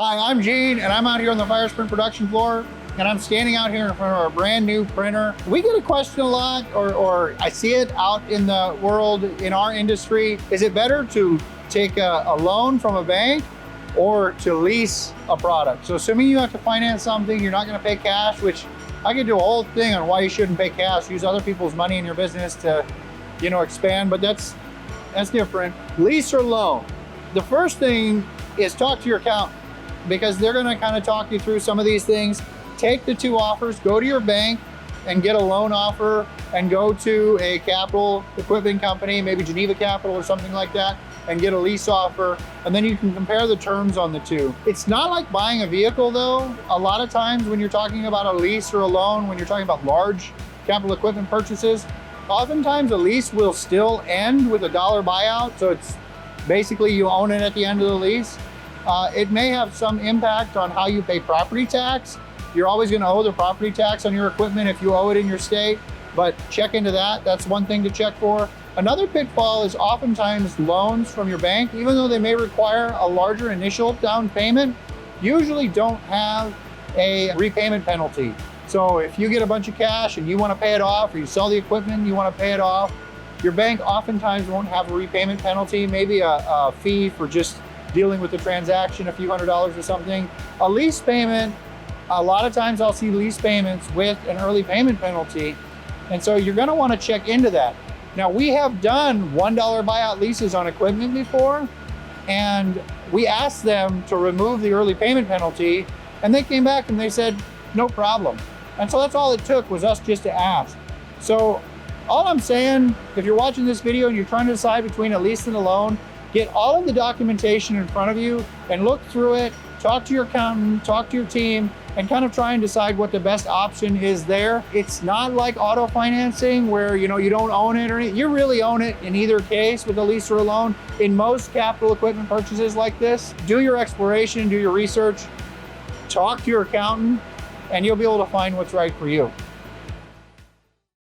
Hi, I'm Gene, and I'm out here on the Fire Sprint production floor, and I'm standing out here in front of our brand new printer. We get a question a lot, or I see it out in the world in our industry. Is it better to take a loan from a bank or to lease a product? So assuming you have to finance something, you're not gonna pay cash, which I could do a whole thing on why you shouldn't pay cash. Use other people's money in your business to, expand, but that's different. Lease or loan. The first thing is talk to your accountant, because they're gonna kind of talk you through some of these things. Take the two offers, go to your bank and get a loan offer, and go to a capital equipment company, maybe Geneva Capital or something like that, and get a lease offer, and then you can compare the terms on the two. It's not like buying a vehicle though. A lot of times when you're talking about a lease or a loan, when you're talking about large capital equipment purchases, oftentimes a lease will still end with a dollar buyout. So it's basically you own it at the end of the lease. It may have some impact on how you pay property tax. You're always going to owe the property tax on your equipment if you owe it in your state, but check into that. That's one thing to check for. Another pitfall is oftentimes loans from your bank, even though they may require a larger initial down payment, usually don't have a repayment penalty. So if you get a bunch of cash and you want to pay it off, or you sell the equipment and you want to pay it off, your bank oftentimes won't have a repayment penalty, maybe a fee for just dealing with the transaction, a few $100s or something. A lease payment, a lot of times I'll see lease payments with an early payment penalty. And so you're gonna wanna check into that. Now we have done $1 buyout leases on equipment before, and we asked them to remove the early payment penalty, and they came back and they said, no problem. And so that's all it took, was us just to ask. So all I'm saying, if you're watching this video and you're trying to decide between a lease and a loan, get all of the documentation in front of you and look through it, talk to your accountant, talk to your team, and kind of try and decide what the best option is there. It's not like auto financing where you don't own it or anything. You really own it in either case with a lease or a loan. In most capital equipment purchases like this, do your exploration, do your research, talk to your accountant, and you'll be able to find what's right for you.